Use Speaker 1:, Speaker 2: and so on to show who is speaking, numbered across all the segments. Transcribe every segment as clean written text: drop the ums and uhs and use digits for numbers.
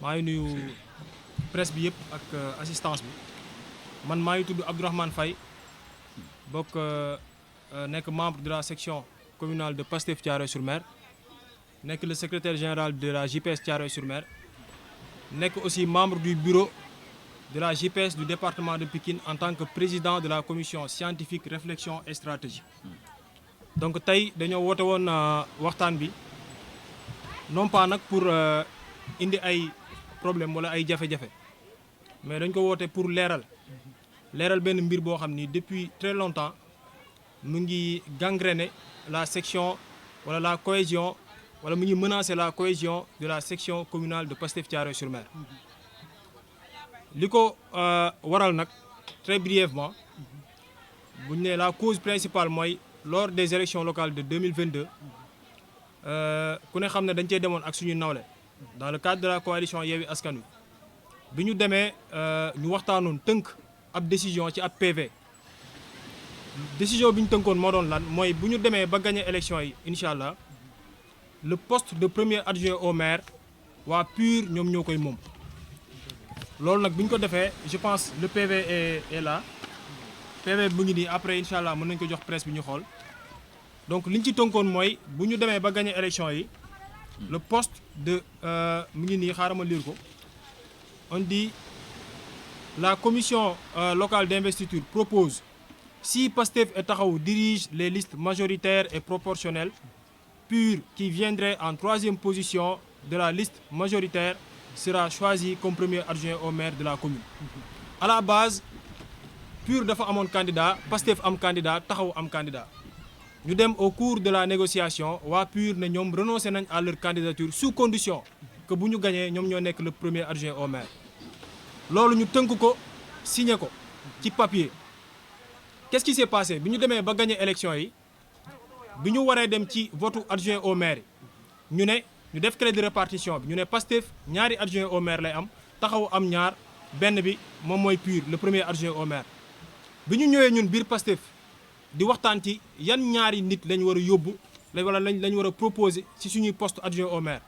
Speaker 1: maa ngi nuyu presse bi yëpp ak assistance bi man maa ngi tudd Abdourahmane Faye bokk nekk membre de la section communale de Pastef Thiaroye-sur-Mer nekk le secrétaire général de la JPS Thiaroye-sur-Mer nekk aussi membre du bureau de la JPS du département de Pikine en tant que président de la commission scientifique réflexion et stratégie. Donc tey dañoo woote woon waxtaan bi non pas nag pour indi ay problème wala ay jafe-jafe mais dañ ko woote pour leeral benn mbir boo xam ni depuis très longtemps mu ngi gangréner la section wala la cohésion wala mu ngi menacer la cohésion de la section communale de Pastef Thiaroye-sur-Mer. li ko waral nag très brièvement bu ñu nee la cause principale mooy lors des élections locales de 2022 ku ne xam ne dañ cee demoon ak suñu nawle dans le cadre de la coalition Yewwi Askan Wi bi ñu demee ñu waxtaanoon tënk ab décision ci ab PV décision bi ñu tënkoon moo doon lan mooy bu ñu demee ba gagné élection yi incha allah le poste de premier adjoint au maire waa PUR ñoom ñoo koy moom. loolu nag bi ñu ko defee je pense le PV est là PV bu ngi nii après incha allah mën nañu ko jox presse bi ñu xool donc li ñu ci tënkoon mooy bu ñu demee ba gagné élection yi le poste de mu ngi nii xaaral ma lire ko on dit la commission locale d'investiture propose si Pastef et Taxawu dirige les listes majoritaires et proportionnelles PUR qui viendrait en troisième position de la liste majoritaire sera choisi comme premier adjoint au maire de la commune. À la base PUR dafa amoon candidat Pastef am candidat Taxawu am candidat ñu dem au cours de la négociation waa PUR ne ñoom renoncé nañ à leur candidature sous condition que bu ñu gañee ñoom ñoo nekk le premier adjoint au maire. loolu ñu tënk ko signé ko ci papier. Qu'est-ce qui s'est passé bi ñu demee ba gagné élection yi bi ñu waree dem ci votu adjoint au maire ñu ne ñu def clé de répartition bi ñu ne Pastef ñaari adjoint au maire lay am Taxawu am ñaar benn bi moom mooy PUR le premier adjoint au maire. bi ñu ñëwee ñun biir Pastef di waxtaan ci yan ñaari nit lañ war a yóbbu wala lañ war a proposer ci suñuy poste adjoint au maire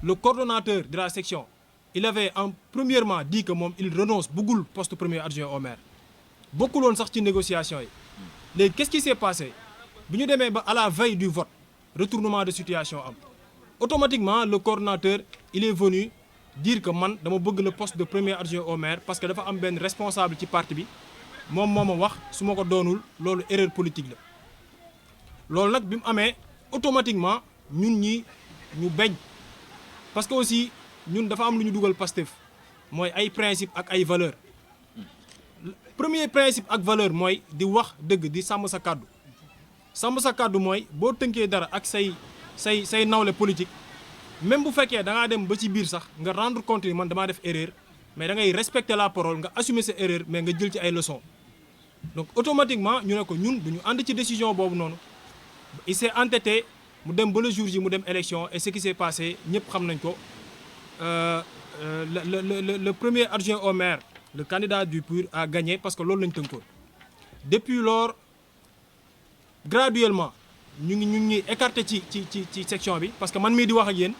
Speaker 1: le coordonnateur de la section il avait premièrement dit que moom il renonce bëggul poste premier adjoint au maire bokkuloon sax ci négociation yi. léegi qu'est-ce qui s'est passé bi ñu demee ba à la veille du vote retournement de situation am automatiquement le coordonnateur il est venu dire que man dama bëgg le poste de premier adjoint au maire parce que dafa am benn responsable ci parti bi moom moo ma wax su ma ko doonul loolu erreur politique la. loolu nag bi mu amee automatiquement ñun ñi ñu bañ parce que aussi ñun dafa am lu ñu dugal Pastef mooy ay principe ak ay valeur premier principe ak valeur mooy di wax dëgg di sàmm sa kàddu mooy boo tënkee dara ak say nawle politique même bu fekkee da ngaa dem ba ci biir sax nga rendre compte ni man damaa def erreur mais da ngay respecter la parole nga assumer sa erreur mais nga jël ci ay leçons donc automatiquement ñu ne ko ñun duñu ànd ci décision boobu noonu il s'est entêté mu dem ba le jour ji mu dem élection et ce qui s'est passé ñëpp xam nañ ko le premier adjoint au maire le candidat du PUR a gagné parce que loolu lañ tënkoon depuis lors graduellement ñu ngi écarté ci section bi parce que man mii di wax ak yéen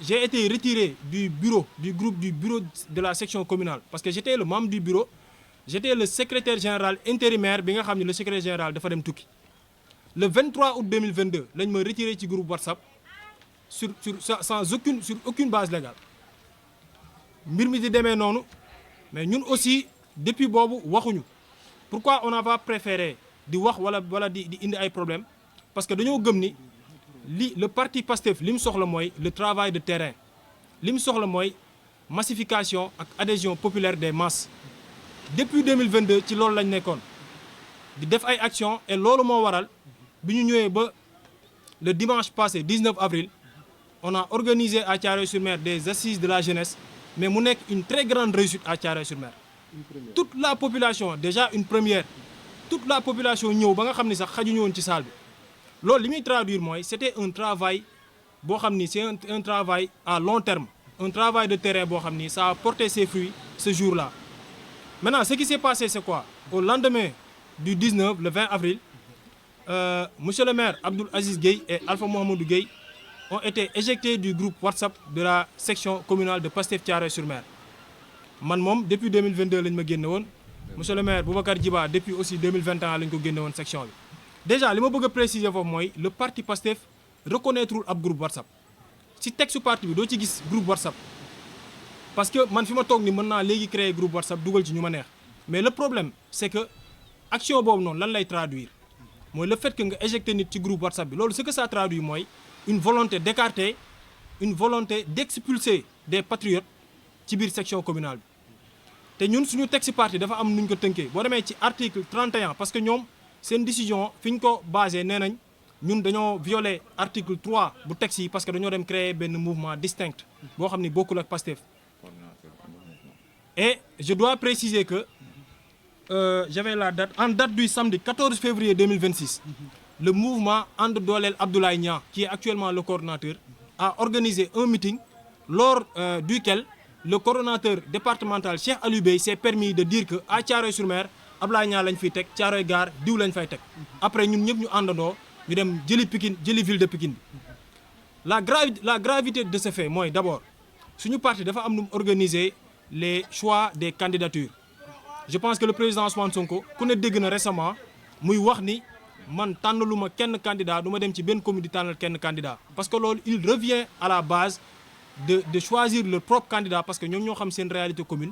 Speaker 1: j'ai été retiré du bureau de la section communale parce que j'étais le membre du bureau j'étais le secrétaire général intérimaire bi nga xam ne le secrétaire général dafa dem tukki le 23 août 2022 lañ ma retiré ci groupe WhatsApp sur aucune base légale mbir mi di demee noonu mais ñun aussi depuis boobu waxuñu pourquoi on n'a pas préféré di wax wala di indi ay problème parce que dañoo gëm ni le parti Pastef li mu soxla mooy le travail de terrain li mu soxla mooy massification ak adhésion populaire des masses depuis 2022 ci loolu lañ nekkoon di def ay actions et loolu moo waral bi ñu ñëwee ba le dimanche passé 19 avril on a organisé à Thiaroye-sur-Mer des assises de la jeunesse mais mu nekk une très grande réussite à Thiaroye-sur-Mer toute la population déjà une première toute la population ñëw ba nga xam ni sax xajuñu woon ci salle bi loolu li muy traduire mooy c'était un travail boo xam ni c'est un travail à long terme un travail de terrain boo xam ni ça a porté ses fruits ce jour-là. Maintenant ce qui s'est passé c'est quoi au lendemain du 19 le 20 avril monsieur le maire Abdoul Aziz Gueye et Alpha Mohamedou Gueye ont été éjectés du groupe WhatsApp de la section communale de Pastef Thiaroye-sur-Mer. Man moom depuis 2022 lañ ma génne woon monsieur le maire Boubacar Djiba depuis aussi 2021 lañ ko génne woon section bi. Déjà li ma bëgg a préciser foofu mooy le parti Pastef reconnaître ab groupe WhatsApp ci texte parti bi doo ci gis groupe WhatsApp parce que man fi ma toog ni mën naa léegi créer groupe WhatsApp dugal ci ñu ma neex mais le problème c'est que action boobu noonu lan lay traduire mooy le fait que nga éjecté nit ci groupe WhatsApp bi loolu ce que ça traduit mooy une volonté d'écarter une volonté d'expulser des patriotes ci biir section communale bi te ñun suñu texte parti dafa am nu ñu ko tënkee boo demee ci article 31 parce que ñoom seen décision fi ñu ko basé nee nañ ñun dañoo violer article 3 bu texte yi parce que dañoo dem créer benn mouvement distinct boo xam ni bokkul ak Pastef et je dois préciser que j'avais la date en date du samedi 14 février 2026 le mouvement And Doolel Abdoulaye Niang qui est actuellement le coordonnateur a organisé un meeting lors duquel le coordonnateur départemental Cheikh Aliou Bey s'est permis de dire que à Thiaroye-sur-Mer Abdoulaye Niang lañ fiy teg Thiaroye Gare diw lañ fay teg après ñun ñëpp ñu àndandoo ñu dem jëli Pikine jëli ville de Pikine bi la gravité de ce fait mooy d'abord suñu parti dafa am nu mu organiser les choix des candidatures je pense que le président Ousmane Sonko ku ne dégg na récemment muy wax ni man tànnaluma kenn candidat du ma dem ci benn commune di tànnal kenn candidat parce que loolu il revient à la base de choisir leur propre candidat parce que ñoom ñoo xam seen réalité commune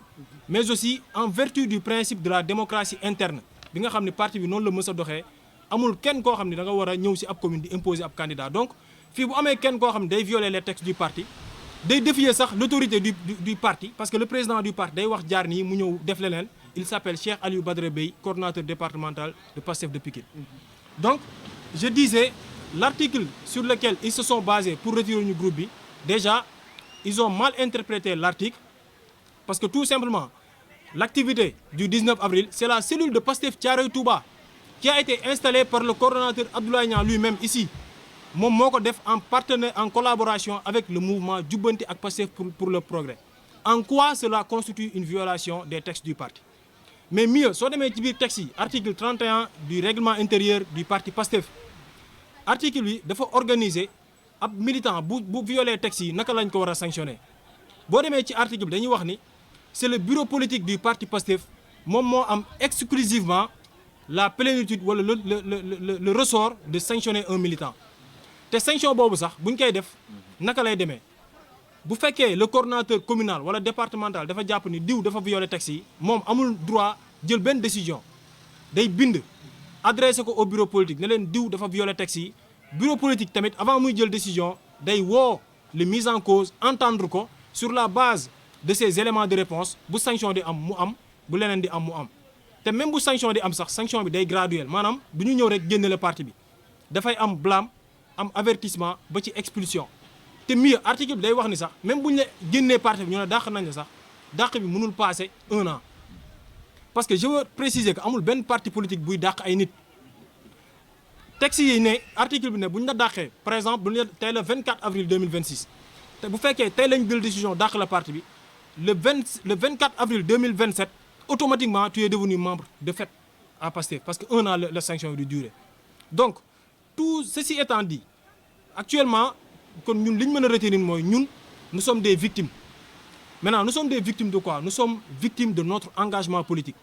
Speaker 1: mais aussi en vertu du principe de la démocratie interne bi nga xam ne parti bi noonu la mës a doxee amul kenn koo xam ne da nga war a ñëw si ab commune di imposer ab candidat donc fii bu amee kenn koo xam ne day violer les textes du parti day défier sax l'autorité du parti parce que le président du parti day wax jaar nii mu ñëw def leneen il s'appelle Cheikh Aliou Badara Bey coordonnateur départemental de Pastef de Pikine donc je disais l'article sur lequel ils se sont basés pour retirer ñu groupe bi déjà ils ont mal interprété l'article parce que tout simplement l'activité du 19 avril c'est la cellule de Pastef Thiaroye Touba qui a été installée par le coordonnateur Abdoulaye Niang lui-même ici moom moo ko def en partenaire en collaboration avec le mouvement Jubbanti ak Pastef pour le progrès en quoi cela constitue une violation des textes du parti mais mieux soo demee ci biir texte yi article 31 du règlement intérieur du parti Pastef article bi dafa organiser ab militant bu violer texte yi naka lañ ko war a sanctionner boo demee ci article bi dañuy wax ni c'est le bureau politique du parti Pastef moom moo am exclusivement la plénitude wala le ressort de sanctionner un militant te sanction boobu sax buñ koy def naka lay demee bu fekkee le coordonnateur communal wala départemental dafa jàpp ni diw dafa violer texte yi moom amul droit jël benn décision day bind adressé ko au bureau politique ne leen diw dafa violer texte yi bureau politique tamit avant muy jël décision day woo le mise en cause entendre ko sur la base de ces éléments de réponse bu sanction di am mu am bu leneen di am mu am te même bu sanction di am sax sanction bi day graduel maanaam du ñu ñëw rek génne le parti bi dafay am blâme am avertissement ba ci expulsion te mieux article bi day wax ni sax même bu ñu la génnee parti bi ñu ne dàq nañ la sax dàq bi mënul passer 1 an parce que je veux préciser que amul benn parti politique buy dàq ay nit texte yi ne article bi ne bu ñu la dàqee par exemple bu ñu tey le 24 avril 2026 te bu fekkee tey lañ jël décision dàq la parti bi le 24 avril 2027 automatiquement tu es devenu membre de fait à Pastef parce que 1 an la sanction bi di durer donc tout ceci étant dit actuellement kon ñun li ñu mën a retenir mooy ñun nous sommes des victimes maintenant nous sommes des victimes de quoi nous sommes victimes de notre engagement politique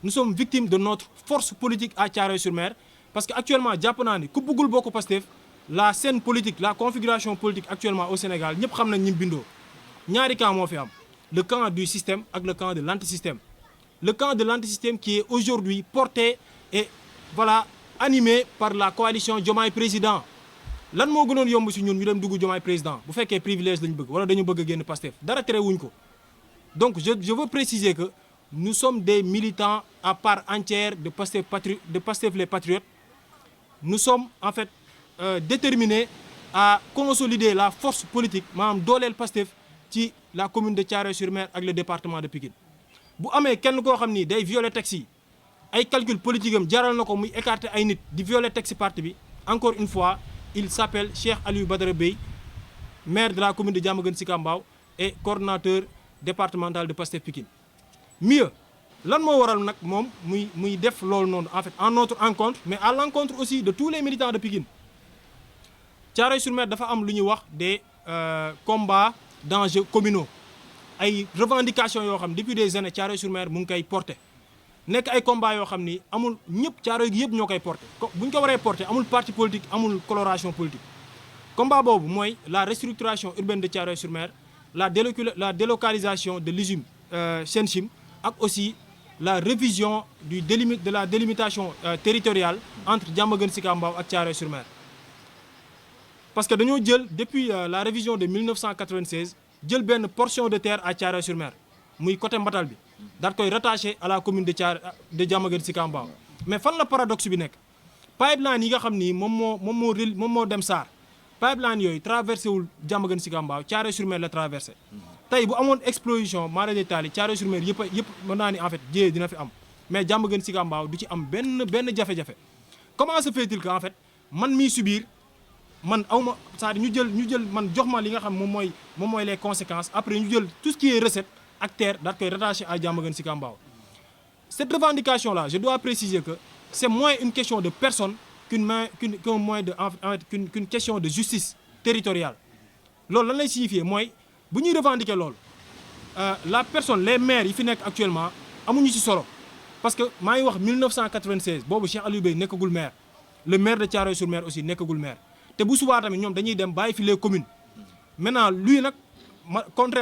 Speaker 1: nous sommes victimes de notre force politique à Thiaroye-sur-Mer parce que actuellement jàpp naa ni ku bëggul bokk Pastef la scène politique la configuration politique actuellement au Sénégal ñëpp xam nañ ñi bindoo ñaari camp moo fi am le camp du système ak le camp de l'antisystème le camp de l'antisystème qui est aujourd'hui porté et voilà animé par la coalition Diomaye Président lan moo gënoon yomb ci ñun ñu dem dugg Diomaye Président bu fekkee privilège lañu bëgg wala dañu bëgg a génn Pastef dara tere wuñ ko donc je veux préciser que nous sommes des militants à part entière de Pastef les patriotes nous sommes en fait déterminés à consolider la force politique maanaam dooleel Pastef ci la commune de Thiaroye-sur-Mer ak le département de Pikine bu amee kenn koo xam ni day violer texte yi ay calcul politique am jaral na ko muy écarter ay nit di violer texte parti bi encore une fois il s'appelle Cheikh Aliou Badara Bey maire de la commune de Diamaguène Sicap Mbao et coordonnateur départemental de Pastef Pikine mieux lan moo waral nag moom muy def loolu noonu en fait en notre encontre mais à l'encontre aussi de tous les militants de Pikine Thiaroye-sur-Mer dafa am lu ñuy wax des combats d'enjeux communaux ay revendications yoo xam depuis des années Thiaroye-sur-Mer mu ngi koy porté nekk ay combats yoo xam ni amul ñëpp Thiaroye gi yëpp ñoo koy porté bu ñu ko waree porté amul parti politique amul coloration politique. combat boobu mooy la restructuration urbaine de Thiaroye-sur-Mer la délocalisation de l'usine Senchim ak aussi la révision de la délimitation territoriale entre Diamaguène Sicap Mbao ak Thiaroye-sur-Mer. parce que dañoo jël depuis la révision de 1996 jël benn portion de terre à Thiaroye-sur-Mer muy côté Mbatal bi daal koy rattaché à la commune de Diamaguène Sicap Mbao mais fan la paradoxe bi nekk pipeline yi nga xam ni moom moo dem Sarr pipeline yooyu traversé wul Diamaguène Sicap Mbao Thiaroye-sur-Mer la traversé tey bu amoon explosion mara détaillé Thiaroye-sur-Mer yëpp mën naa ni en fait jiyee dina fi am mais Diamaguène Sicap Mbao du ci am benn jafe-jafe. comment se fait-il que en fait man miy subir man awma c'est-à-dire ñu jël man jox ma li nga xam moom mooy les conséquences après ñu jël tout ce qui est recette ak terre daal koy rattaché à Diamaguène Sicap Mbao. cette revendication là je dois préciser que c'est moins une question de personne qu'une question de justice territoriale. loolu lan lay signifier mooy bu ñuy revendiquer loolu la personne les maires yi fi nekk actuellement amuñu ci solo parce que maa ngi wax 1996 boobu Cheikh Aliou Bey nekkagul maire le maire de Thiaroye-sur-Mer aussi nekkagul maire te bu subaa tamit ñoom dañuy dem bàyyi fi les communes maintenant lui nag contraire